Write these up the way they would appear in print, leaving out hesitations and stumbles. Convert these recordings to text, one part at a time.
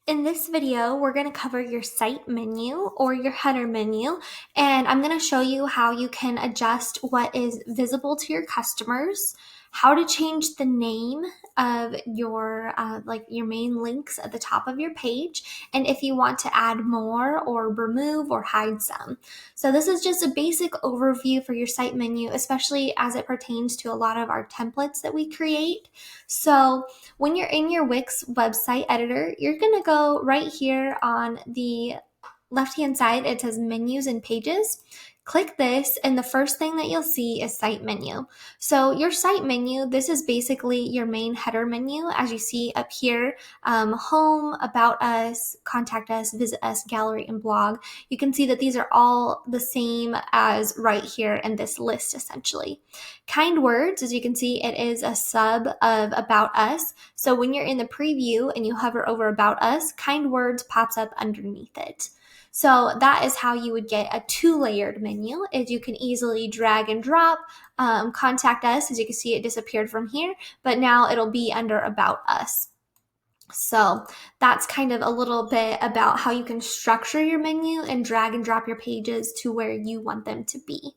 In this video, we're going to cover your site menu or your header menu, and I'm going to show you how you can adjust what is visible to your customers, how to change the name of your your main links at the top of your page, and if you want to add more or remove or hide some. So this is just a basic overview for your site menu, especially as it pertains to a lot of our templates that we create. So when you're in your Wix website editor, you're going to go right here on the left-hand side. It says menus and pages. Click this, and the first thing that you'll see is site menu. So your site menu, this is basically your main header menu, as you see up here, home, about us, contact us, visit us, gallery, and blog. You can see that these are all the same as right here in this list, essentially. Kind words, as you can see, it is a sub of about us. So when you're in the preview and you hover over about us, kind words pops up underneath it. So that is how you would get a two-layered menu, is you can easily drag and drop, contact us. As you can see, it disappeared from here, but now it'll be under about us. So that's kind of a little bit about how you can structure your menu and drag and drop your pages to where you want them to be.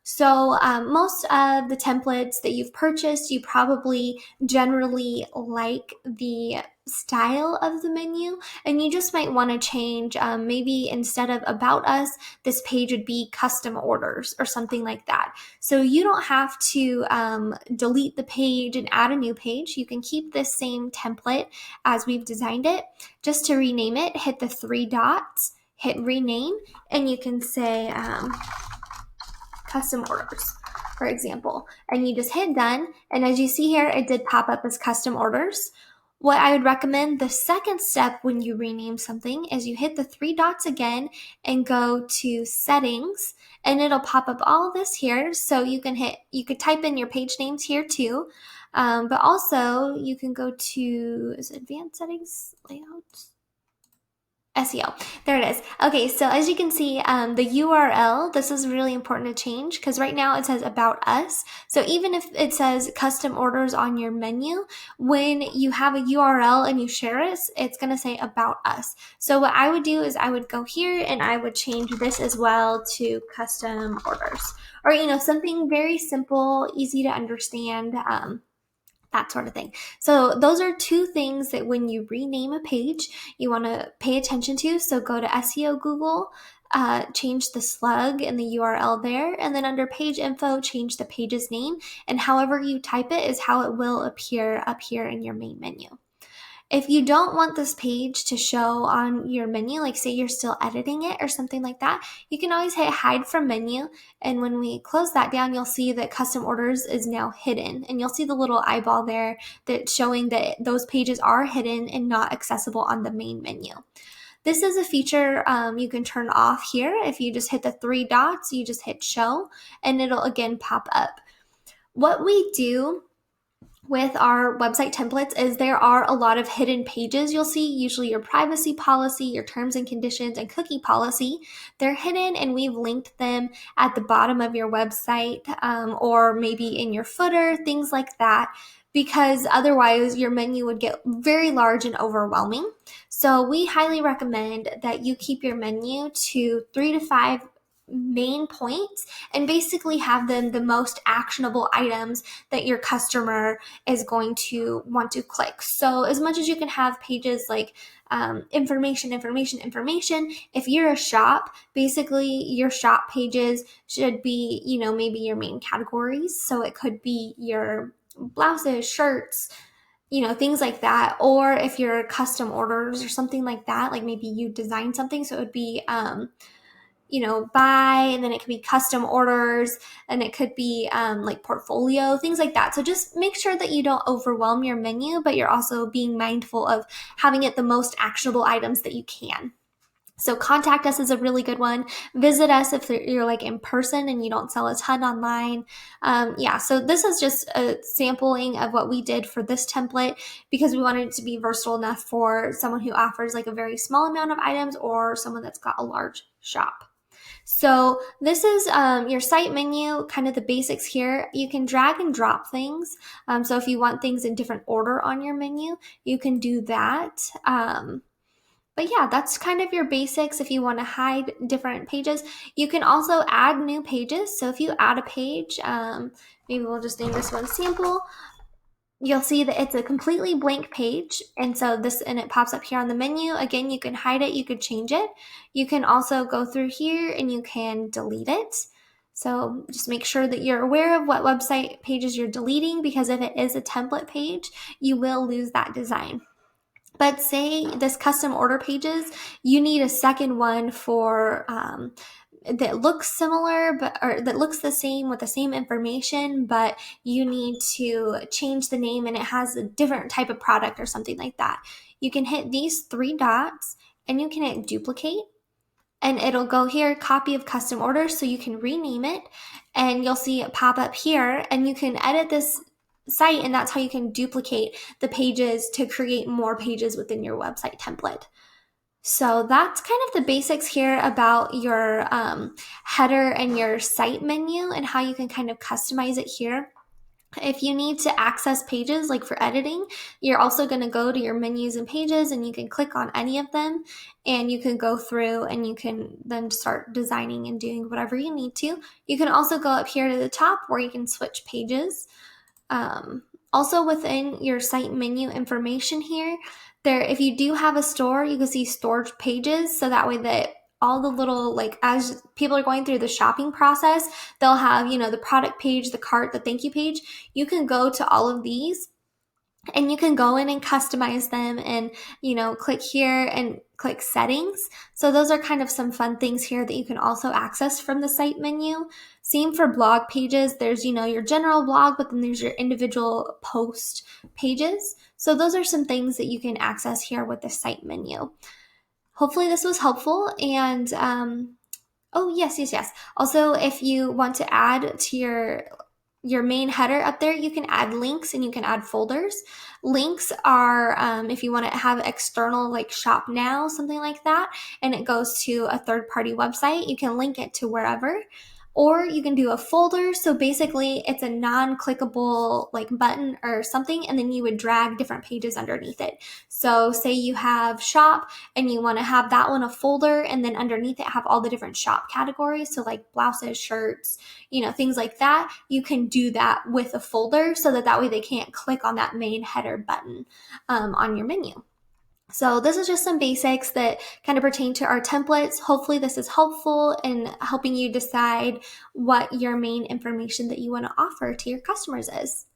So most of the templates that you've purchased, you probably generally like the style of the menu, and you just might want to change, maybe instead of about us, this page would be custom orders or something like that. So you don't have to delete the page and add a new page. You can keep this same template as we've designed it. Just to rename it, hit the three dots, hit rename, and you can say custom orders, for example, and you just hit done. And as you see here, it did pop up as custom orders. What I would recommend, the second step when you rename something, is you hit the three dots again and go to settings, and it'll pop up all this here. So you could type in your page names here too, but also you can go to, is it advanced settings, layouts? SEO. There it is. Okay, so as you can see, the URL, this is really important to change because right now it says about us. So even if it says custom orders on your menu, when you have a URL and you share it, it's going to say about us. So what I would do is I would go here and I would change this as well to custom orders, or, something very simple, easy to understand, that sort of thing. So those are two things that when you rename a page, you want to pay attention to. So go to SEO Google, change the slug and the URL there, and then under page info, change the page's name, and however you type it is how it will appear up here in your main menu. If you don't want this page to show on your menu, like say you're still editing it or something like that, you can always hit hide from menu. And when we close that down, you'll see that custom orders is now hidden. And you'll see the little eyeball there that's showing that those pages are hidden and not accessible on the main menu. This is a feature you can turn off here. If you just hit the three dots, you just hit show, and it'll again pop up. What we do with our website templates is there are a lot of hidden pages you'll see, usually your privacy policy, your terms and conditions, and cookie policy. They're hidden, and we've linked them at the bottom of your website, or maybe in your footer, things like that, because otherwise your menu would get very large and overwhelming. So we highly recommend that you keep your menu to 3 to 5 main points and basically have them the most actionable items that your customer is going to want to click. So as much as you can have pages like information, if you're a shop, basically your shop pages should be, maybe your main categories. So it could be your blouses, shirts, things like that. Or if you're custom orders or something like that, like maybe you design something, so it would be buy, and then it could be custom orders, and it could be like portfolio, things like that. So just make sure that you don't overwhelm your menu, but you're also being mindful of having it the most actionable items that you can. So contact us is a really good one. Visit us if you're like in person and you don't sell a ton online. So this is just a sampling of what we did for this template because we wanted it to be versatile enough for someone who offers like a very small amount of items or someone that's got a large shop. So this is your site menu, kind of the basics here. You can drag and drop things. So if you want things in different order on your menu, you can do that. But yeah, that's kind of your basics if you want to hide different pages. You can also add new pages. So if you add a page, maybe we'll just name this one sample. You'll see that it's a completely blank page. And so and it pops up here on the menu. Again, you can hide it, you could change it. You can also go through here and you can delete it. So just make sure that you're aware of what website pages you're deleting, because if it is a template page, you will lose that design. But say this custom order pages, you need a second one for that looks similar, or that looks the same with the same information, but you need to change the name and it has a different type of product or something like that. You can hit these three dots and you can hit duplicate, and it'll go here, copy of custom order, so you can rename it, and you'll see it pop up here, and you can edit this site, and that's how you can duplicate the pages to create more pages within your website template. So that's kind of the basics here about your header and your site menu and how you can kind of customize it here. If you need to access pages like for editing, you're also going to go to your menus and pages, and you can click on any of them and you can go through and you can then start designing and doing whatever you need to. You can also go up here to the top where you can switch pages. Also within your site menu information here, if you do have a store, you can see stored pages, so that way that all the little, like, as people are going through the shopping process, they'll have, the product page, the cart, the thank you page. You can go to all of these and you can go in and customize them and, click here and click settings. So those are kind of some fun things here that you can also access from the site menu. Same for blog pages. There's, your general blog, but then there's your individual post pages. So those are some things that you can access here with the site menu. Hopefully this was helpful. And oh, yes. Also, if you want to add to your main header up there, you can add links and you can add folders. Links are if you want to have external, like shop now, something like that, and it goes to a third-party website, you can link it to wherever. Or you can do a folder. So basically it's a non-clickable like button or something, and then you would drag different pages underneath it. So say you have shop and you want to have that one a folder, and then underneath it have all the different shop categories. So like blouses, shirts, things like that. You can do that with a folder so that way they can't click on that main header button on your menu. So this is just some basics that kind of pertain to our templates. Hopefully this is helpful in helping you decide what your main information that you want to offer to your customers is.